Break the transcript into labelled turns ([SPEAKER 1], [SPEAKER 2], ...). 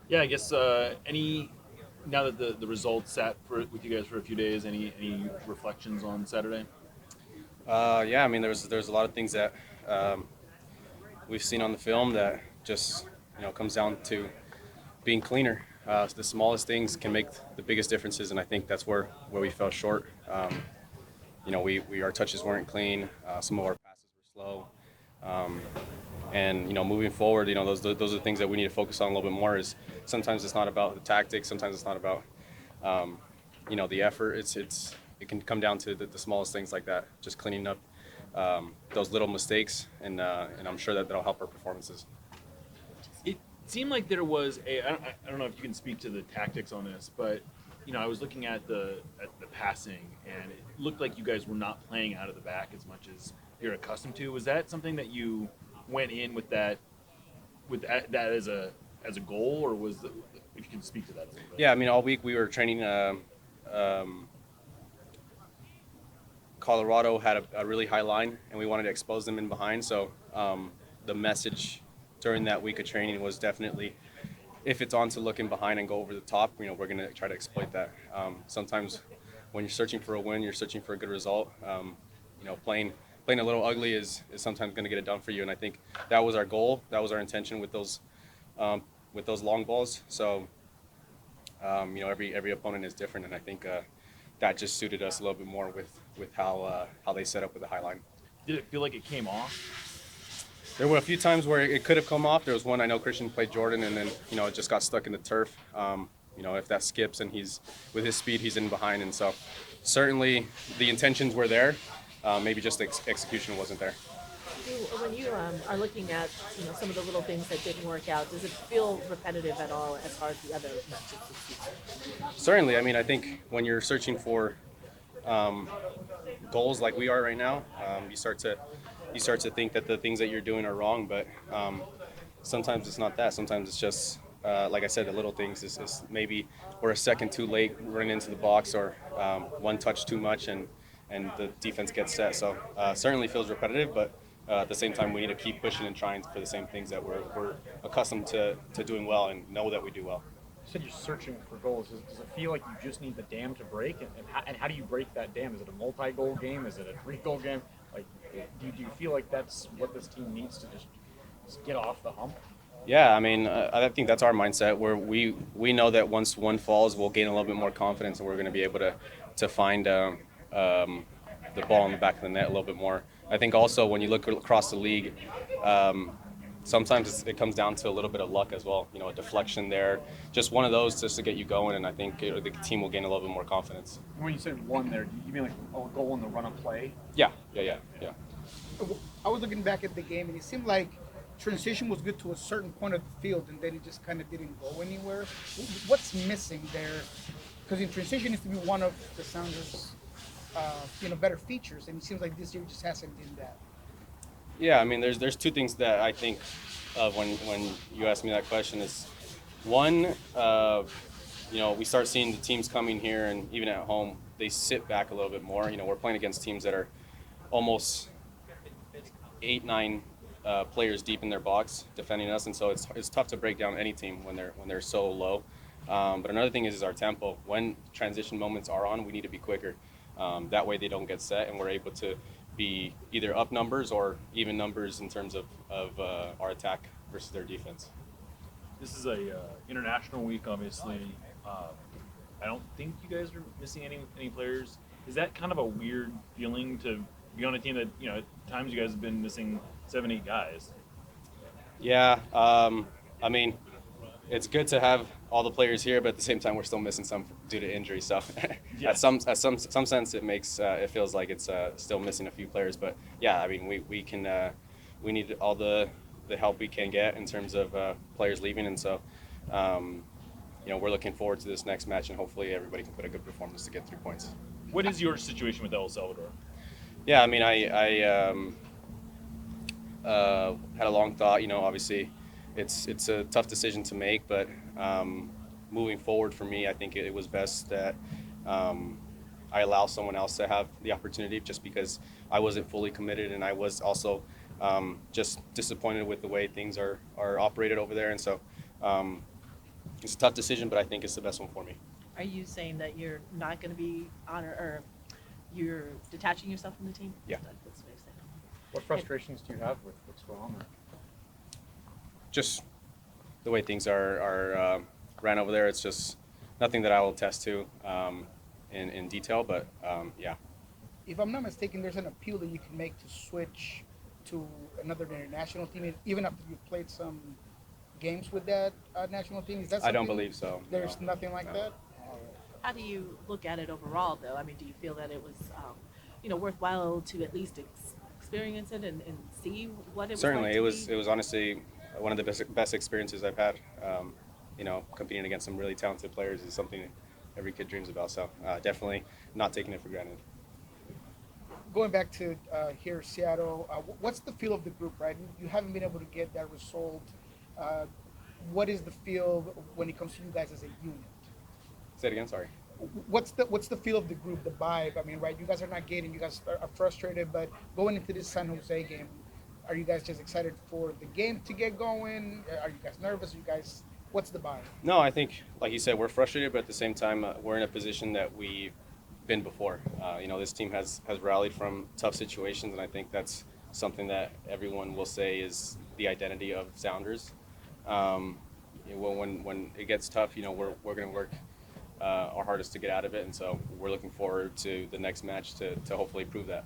[SPEAKER 1] Yeah, I guess any now that the results sat with you guys for a few days, any reflections on Saturday?
[SPEAKER 2] Yeah, I mean, there's a lot of things that um, we've seen on the film that just comes down to being cleaner. The smallest things can make the biggest differences, and I think that's where we fell short. We our touches weren't clean. Some of our passes were slow. Um, and moving forward, those are the things that we need to focus on a little bit more. Is sometimes it's not about the tactics. Sometimes it's not about um, the effort. It can come down to the smallest things like that. Just cleaning up those little mistakes, and I'm sure that that'll help our performances.
[SPEAKER 1] It seemed like there was I don't know if you can speak to the tactics on this, but I was looking at the passing, and it looked like you guys were not playing out of the back as much as you're accustomed to. Was that something that you went in with that as a goal, or if you can speak to that a little bit?
[SPEAKER 2] Yeah, I mean, all week we were training. Um, Colorado had a really high line, and we wanted to expose them in behind. So the message during that week of training was definitely, if it's on to look in behind and go over the top, we're going to try to exploit that. Sometimes when you're searching for a win, you're searching for a good result. Playing a little ugly is sometimes going to get it done for you. And I think that was our goal. That was our intention um, with those long balls. So every opponent is different, and I think that just suited us a little bit more with how they set up with the high line.
[SPEAKER 1] Did it feel like it came off?
[SPEAKER 2] There were a few times where it could have come off. There was one I know Christian played Jordan, and then it just got stuck in the turf. If that skips and he's with his speed, he's in behind, and so certainly the intentions were there. Maybe just the execution wasn't there.
[SPEAKER 3] When you are looking at some of the little things that didn't work out, does it feel repetitive at all as far as the other matches this season?
[SPEAKER 2] Certainly, I mean, I think when you're searching for um, goals like we are right now, you start to think that the things that you're doing are wrong, but sometimes it's not that. Sometimes it's just like I said, the little things is maybe we're a second too late running into the box, or one touch too much, and the defense gets set. So certainly feels repetitive, but at the same time, we need to keep pushing and trying for the same things that we're accustomed to doing well and know that we do well.
[SPEAKER 4] You said you're searching for goals. Does it feel like you just need the dam to break? And how do you break that dam? Is it a multi-goal game? Is it a three-goal game? Like, do you feel like that's what this team needs to just get off the hump?
[SPEAKER 2] Yeah, I mean, I think that's our mindset where we know that once one falls, we'll gain a little bit more confidence, and we're going to be able to find the ball in the back of the net a little bit more. I think also when you look across the league, um, sometimes it comes down to a little bit of luck as well. A deflection there, just one of those just to get you going, and I think the team will gain a little bit more confidence.
[SPEAKER 4] When you said one there, do you mean like a goal in the run of play?
[SPEAKER 2] Yeah, yeah, yeah, yeah.
[SPEAKER 5] I was looking back at the game, and it seemed like transition was good to a certain point of the field, and then it just kind of didn't go anywhere. What's missing there? Because in transition is to be one of the Sounders' better features, and it seems like this year just hasn't been that.
[SPEAKER 2] Yeah, I mean, there's two things that I think of when you ask me that question is one, we start seeing the teams coming here, and even at home, they sit back a little bit more. We're playing against teams that are almost 8, 9 players deep in their box defending us, and so it's tough to break down any team when they're so low. But another thing is our tempo. When transition moments are on, we need to be quicker. That way they don't get set, and we're able to be either up numbers or even numbers in terms of our attack versus their defense.
[SPEAKER 1] This is a international week, obviously. Um, I don't think you guys are missing any players. Is that kind of a weird feeling to be on a team that at times you guys have been missing 7, 8 guys?
[SPEAKER 2] Yeah, I mean, it's good to have all the players here, but at the same time, we're still missing some due to injury. So,
[SPEAKER 1] Yeah.
[SPEAKER 2] at some sense, it feels like it's still missing a few players. But yeah, I mean, we need all the help we can get in terms of players leaving, and so we're looking forward to this next match, and hopefully everybody can put a good performance to get 3 points.
[SPEAKER 1] What is your situation with El Salvador?
[SPEAKER 2] Yeah, I mean, I had a long thought. Obviously, it's a tough decision to make, but moving forward for me, I think it was best that I allow someone else to have the opportunity, just because I wasn't fully committed, and I was also just disappointed with the way things are operated over there, and so it's a tough decision, but I think it's the best one for me.
[SPEAKER 3] Are you saying that you're not going to be on or you're detaching yourself from the team?
[SPEAKER 2] Yeah.
[SPEAKER 3] That's what you're saying.
[SPEAKER 4] What frustrations do you have with what's going on there?
[SPEAKER 2] Just the way things are ran over there. It's just nothing that I will attest to in detail, but yeah.
[SPEAKER 5] If I'm not mistaken, there's an appeal that you can make to switch to another international team, even after you've played some games with that national team. Is that
[SPEAKER 2] I don't
[SPEAKER 5] something-
[SPEAKER 2] believe so.
[SPEAKER 5] There's
[SPEAKER 2] no.
[SPEAKER 5] nothing like
[SPEAKER 2] No.
[SPEAKER 5] that.
[SPEAKER 3] How do you look at it overall, though? I mean, do you feel that it was, worthwhile to at least experience it and see what it was?
[SPEAKER 2] Certainly,
[SPEAKER 3] like
[SPEAKER 2] it
[SPEAKER 3] to
[SPEAKER 2] was
[SPEAKER 3] be?
[SPEAKER 2] it was honestly one of the best experiences I've had. Competing against some really talented players is something every kid dreams about. So definitely not taking it for granted.
[SPEAKER 5] Going back to here, Seattle, what's the feel of the group, right? You haven't been able to get that result. What is the feel when it comes to you guys as a unit?
[SPEAKER 2] Say it again. Sorry.
[SPEAKER 5] What's the feel of the group, the vibe? I mean, right? You guys are not getting. You guys are frustrated, but going into this San Jose game, are you guys just excited for the game to get going? Are you guys nervous? What's the vibe?
[SPEAKER 2] No, I think, like you said, we're frustrated, but at the same time, we're in a position that we've been before. This team has rallied from tough situations, and I think that's something that everyone will say is the identity of Sounders. When it gets tough, we're going to work our hardest to get out of it, and so we're looking forward to the next match to hopefully prove that.